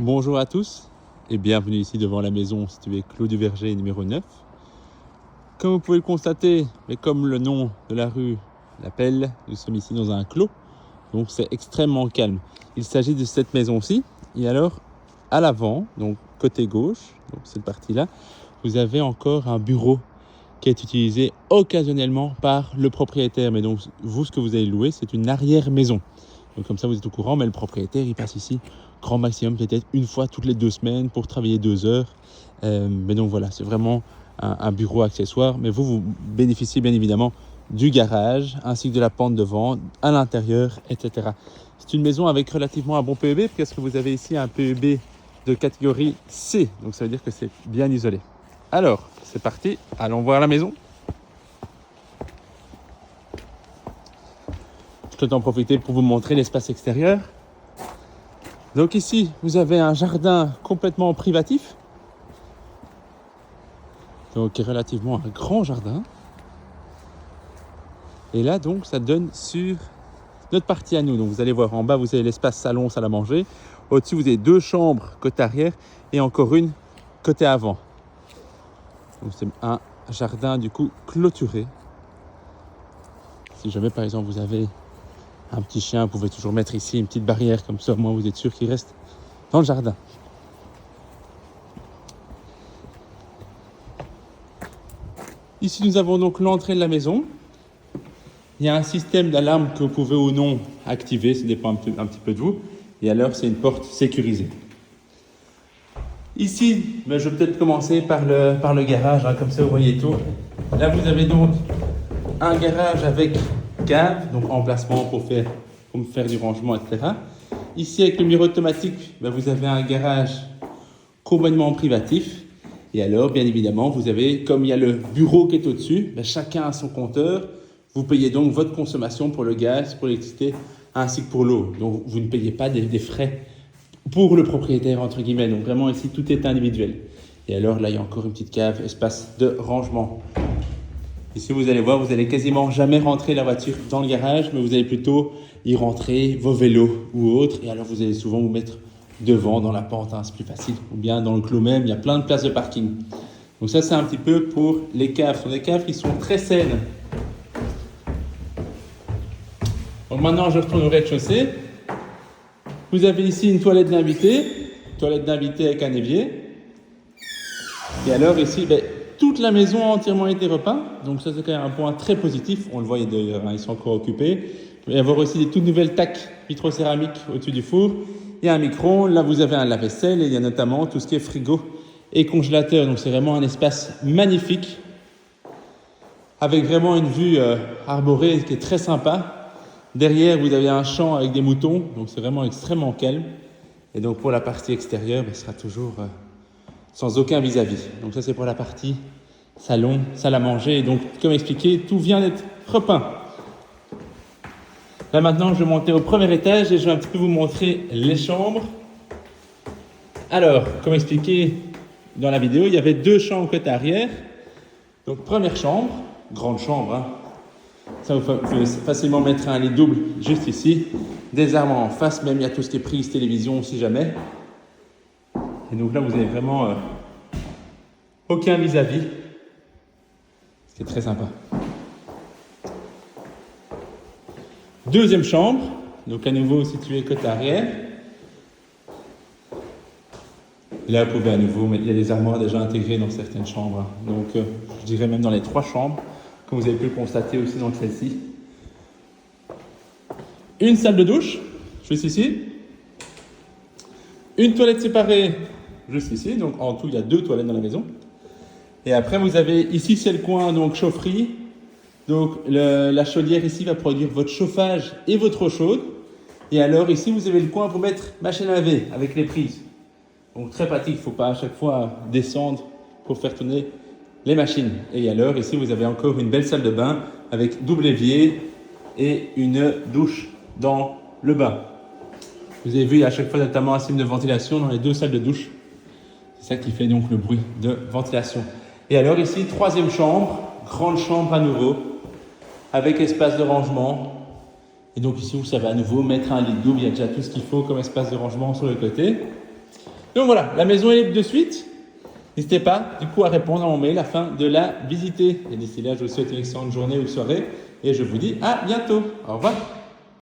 Bonjour à tous et bienvenue ici devant la maison située Clos du Verger numéro 9. Comme vous pouvez le constater, mais comme le nom de la rue l'appelle, nous sommes ici dans un clos, donc c'est extrêmement calme. Il s'agit de cette maison-ci et alors à l'avant, donc côté gauche, donc cette partie-là, vous avez encore un bureau qui est utilisé occasionnellement par le propriétaire. Mais donc vous, ce que vous allez louer, c'est une arrière-maison. Donc comme ça, vous êtes au courant, mais le propriétaire, il passe ici grand maximum peut-être une fois toutes les 2 semaines pour travailler 2 heures. Mais donc voilà, c'est vraiment un bureau accessoire. Mais vous bénéficiez bien évidemment du garage ainsi que de la pente devant, à l'intérieur, etc. C'est une maison avec relativement un bon PEB, parce que vous avez ici un PEB de catégorie C. Donc ça veut dire que c'est bien isolé. Alors, c'est parti, allons voir la maison. Je peux en profiter pour vous montrer l'espace extérieur. Donc ici, vous avez un jardin complètement privatif. Donc relativement un grand jardin. Et là, donc, ça donne sur notre partie à nous. Donc vous allez voir, en bas, vous avez l'espace salon, salle à manger. Au-dessus, vous avez 2 chambres côté arrière et encore une côté avant. Donc c'est un jardin du coup clôturé. Si jamais par exemple vous avez un petit chien, vous pouvez toujours mettre ici une petite barrière, comme ça au moins vous êtes sûr qu'il reste dans le jardin. Ici nous avons donc l'entrée de la maison. Il y a un système d'alarme que vous pouvez ou non activer, ça dépend un petit peu de vous. Et alors c'est une porte sécurisée. Ici, je vais peut-être commencer par le garage, comme ça vous voyez tout. Là vous avez donc un garage avec cave, donc emplacement pour faire du rangement, etc. Ici, avec le mur automatique, vous avez un garage complètement privatif. Et alors, bien évidemment, vous avez, comme il y a le bureau qui est au-dessus, chacun a son compteur. Vous payez donc votre consommation pour le gaz, pour l'électricité, ainsi que pour l'eau. Donc, vous ne payez pas des frais pour le propriétaire, entre guillemets. Donc, vraiment, ici, tout est individuel. Et alors, là, il y a encore une petite cave, espace de rangement. Ici, vous allez voir, vous allez quasiment jamais rentrer la voiture dans le garage, mais vous allez plutôt y rentrer vos vélos ou autres. Et alors, vous allez souvent vous mettre devant, dans la pente, c'est plus facile. Ou bien dans le clos même, il y a plein de places de parking. Donc ça, c'est un petit peu pour les caves. Ce sont des caves qui sont très saines. Donc maintenant, je retourne au rez-de-chaussée. Vous avez ici une toilette d'invité avec un évier. Et alors ici, toute la maison a entièrement été repeinte, donc ça c'est quand même un point très positif. On le voit d'ailleurs, ils sont encore occupés. Il va y avoir aussi des toutes nouvelles tacs vitrocéramiques au-dessus du four. Il y a un micro-ondes, là vous avez un lave-vaisselle et il y a notamment tout ce qui est frigo et congélateur. Donc c'est vraiment un espace magnifique avec vraiment une vue arborée qui est très sympa. Derrière vous avez un champ avec des moutons, donc c'est vraiment extrêmement calme. Et donc pour la partie extérieure, ce sera toujours sans aucun vis-à-vis. Donc ça c'est pour la partie salon, salle à manger. Et donc comme expliqué, tout vient d'être repeint. Là maintenant je vais monter au premier étage et je vais un petit peu vous montrer les chambres. Alors, comme expliqué dans la vidéo, il y avait 2 chambres côté arrière. Donc première chambre, grande chambre. Ça vous pouvez facilement mettre un lit double juste ici. Des armoires en face, même il y a tout ce qui est prise, télévision si jamais. Et donc là vous avez vraiment aucun vis-à-vis. C'est très sympa. Deuxième chambre, donc à nouveau située côté arrière. Et là, vous pouvez à nouveau mettre, il y a des armoires déjà intégrées dans certaines chambres. Donc, je dirais même dans les 3 chambres, comme vous avez pu le constater aussi dans celle-ci. Une salle de douche, juste ici. Une toilette séparée, juste ici. Donc, en tout, il y a 2 toilettes dans la maison. Et après, vous avez ici, c'est le coin, donc chaufferie. Donc la chaudière ici va produire votre chauffage et votre eau chaude. Et alors ici vous avez le coin pour mettre machine à laver avec les prises. Donc très pratique, il ne faut pas à chaque fois descendre pour faire tourner les machines. Et alors ici vous avez encore une belle salle de bain avec double évier et une douche dans le bain. Vous avez vu, il y a à chaque fois notamment un système de ventilation dans les 2 salles de douche. C'est ça qui fait donc le bruit de ventilation. Et alors ici, 3e chambre, grande chambre à nouveau, avec espace de rangement. Et donc ici, vous savez à nouveau mettre un lit double. Il y a déjà tout ce qu'il faut comme espace de rangement sur le côté. Donc voilà, la maison est libre de suite. N'hésitez pas du coup à répondre à mon mail afin de la visiter. Et d'ici là, je vous souhaite une excellente journée ou soirée et je vous dis à bientôt. Au revoir.